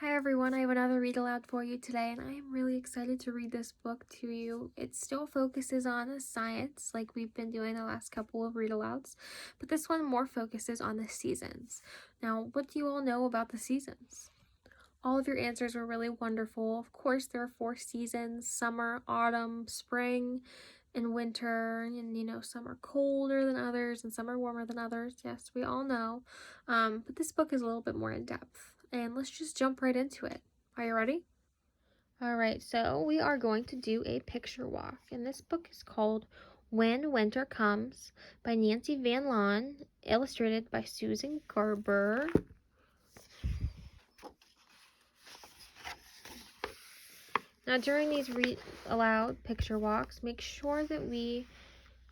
Hi everyone, I have another read aloud for you today, and I am really excited to read this book to you. It still focuses on the science, like we've been doing the last couple of read alouds, but this one more focuses on the seasons. Now, what do you all know about the seasons? All of your answers were really wonderful. Of course, there are 4 seasons: summer, autumn, spring, and winter. And some are colder than others and some are warmer than others. Yes, we all know. But this book is a little bit more in depth. And let's just jump right into it. Are you ready? All right, so we are going to do a picture walk. And this book is called When Winter Comes by Nancy Van Lawn, illustrated by Susan Garber. Now, during these read aloud picture walks, make sure that we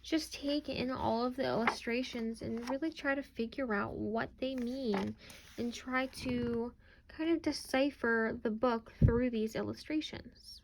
just take in all of the illustrations and really try to figure out what they mean and try to kind of decipher the book through these illustrations.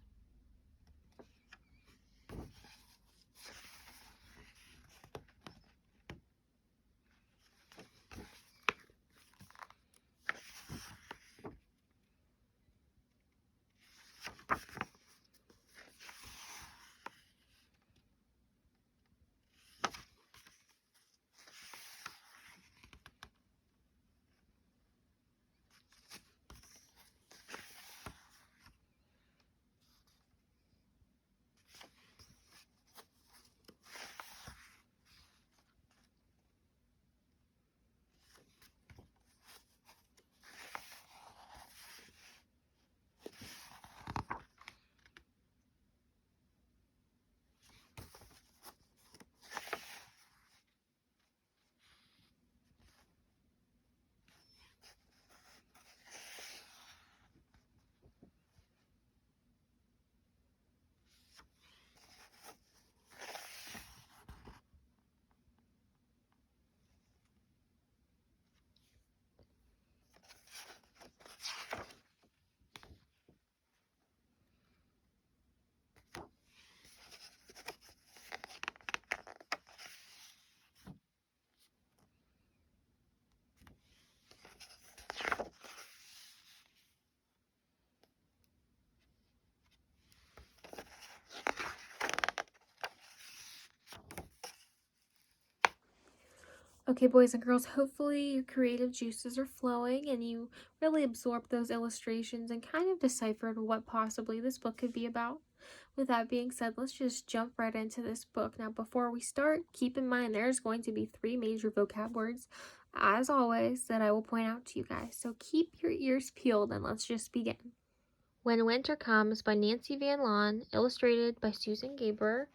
Okay, boys and girls, hopefully your creative juices are flowing and you really absorbed those illustrations and kind of deciphered what possibly this book could be about. With that being said, let's just jump right into this book. Now, before we start, keep in mind there's going to be 3 major vocab words, as always, that I will point out to you guys. So keep your ears peeled and let's just begin. When Winter Comes by Nancy Van Lawn, illustrated by Susan Garber.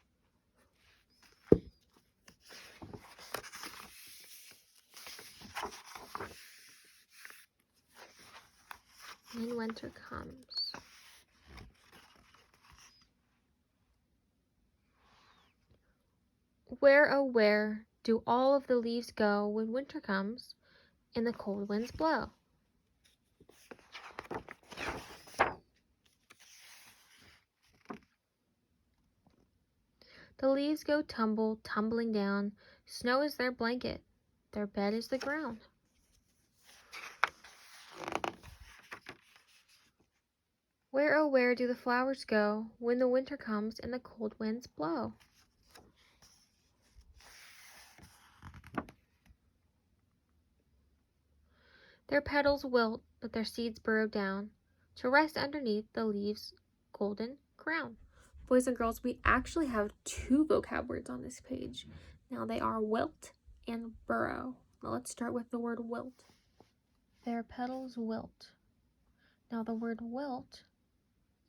When Winter Comes. Where, oh where, do all of the leaves go when winter comes and the cold winds blow? The leaves go tumbling down. Snow is their blanket. Their bed is the ground. Where, oh where, do the flowers go when the winter comes and the cold winds blow? Their petals wilt, but their seeds burrow down to rest underneath the leaves' golden crown. Boys and girls, we actually have 2 vocab words on this page. Now they are wilt and burrow. Now let's start with the word wilt. Their petals wilt. Now the word wilt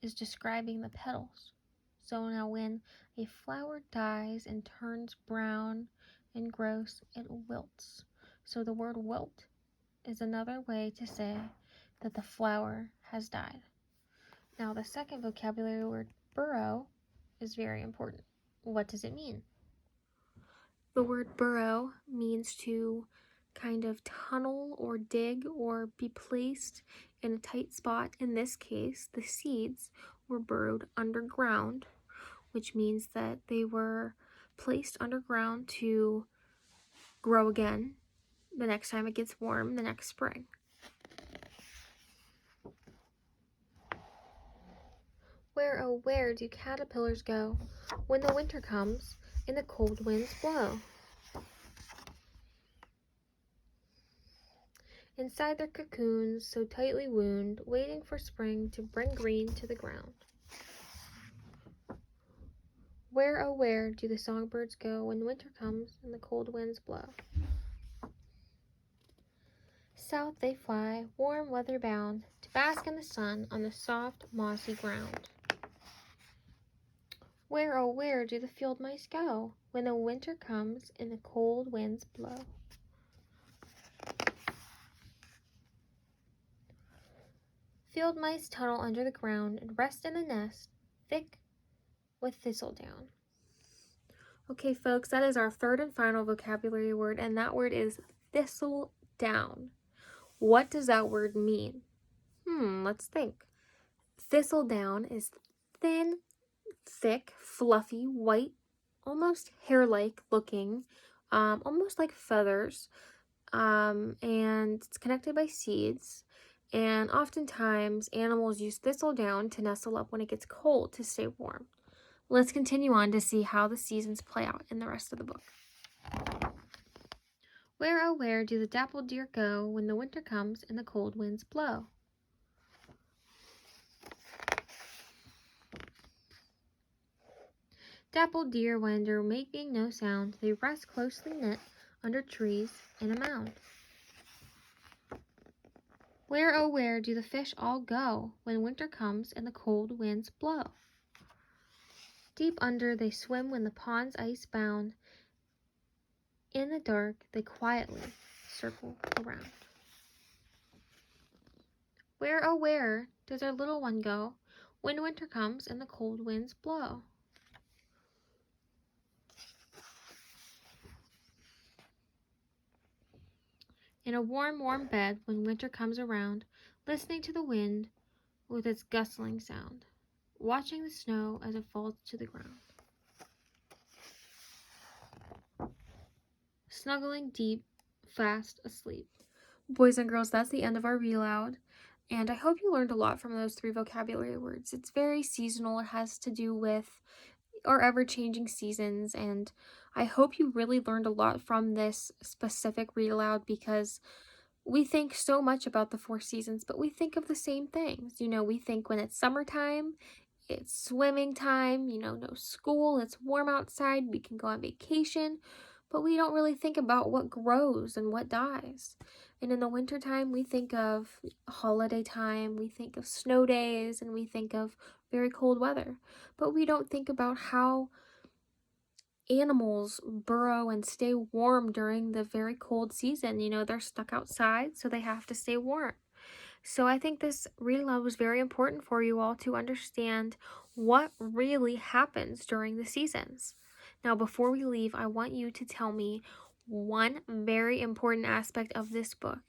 is describing the petals. So now when a flower dies and turns brown and gross, it wilts. So the word wilt is another way to say that the flower has died. Now the second vocabulary word, burrow, is very important. What does it mean? The word burrow means to kind of tunnel or dig or be placed in a tight spot. In this case, the seeds were burrowed underground, which means that they were placed underground to grow again the next time it gets warm the next spring. Where, oh where do caterpillars go when the winter comes and the cold winds blow? Inside their cocoons, so tightly wound, waiting for spring to bring green to the ground. Where, oh where do the songbirds go when winter comes and the cold winds blow? South they fly, warm weather bound, to bask in the sun on the soft, mossy ground. Where, oh where do the field mice go when the winter comes and the cold winds blow? Field mice tunnel under the ground and rest in the nest, thick with thistledown. Okay, folks, that is our third and final vocabulary word, and that word is thistledown. What does that word mean? Let's think. Thistledown is thin, thick, fluffy, white, almost hair-like looking, almost like feathers, and it's connected by seeds. And oftentimes, animals use thistledown to nestle up when it gets cold to stay warm. Let's continue on to see how the seasons play out in the rest of the book. Where, oh where do the dappled deer go when the winter comes and the cold winds blow? Dappled deer wander, making no sound. They rest closely knit under trees in a mound. Where, oh where do the fish all go when winter comes and the cold winds blow? Deep under they swim when the pond's ice bound. In the dark they quietly circle around. Where, oh where does our little one go when winter comes and the cold winds blow? In a warm, warm bed when winter comes around, listening to the wind with its gustling sound, watching the snow as it falls to the ground. Snuggling deep, fast asleep. Boys and girls, that's the end of our read aloud. And I hope you learned a lot from those 3 vocabulary words. It's very seasonal. It has to do with our ever-changing seasons. And I hope you really learned a lot from this specific read aloud, because we think so much about the 4 seasons, but we think of the same things. You know, we think when it's summertime, it's swimming time, no school, it's warm outside, we can go on vacation, but we don't really think about what grows and what dies. And in the wintertime, we think of holiday time, we think of snow days, and we think of very cold weather. But we don't think about how animals burrow and stay warm during the very cold season. They're stuck outside, so they have to stay warm. So I think this read aloud was very important for you all to understand what really happens during the seasons. Now, before we leave, I want you to tell me one very important aspect of this book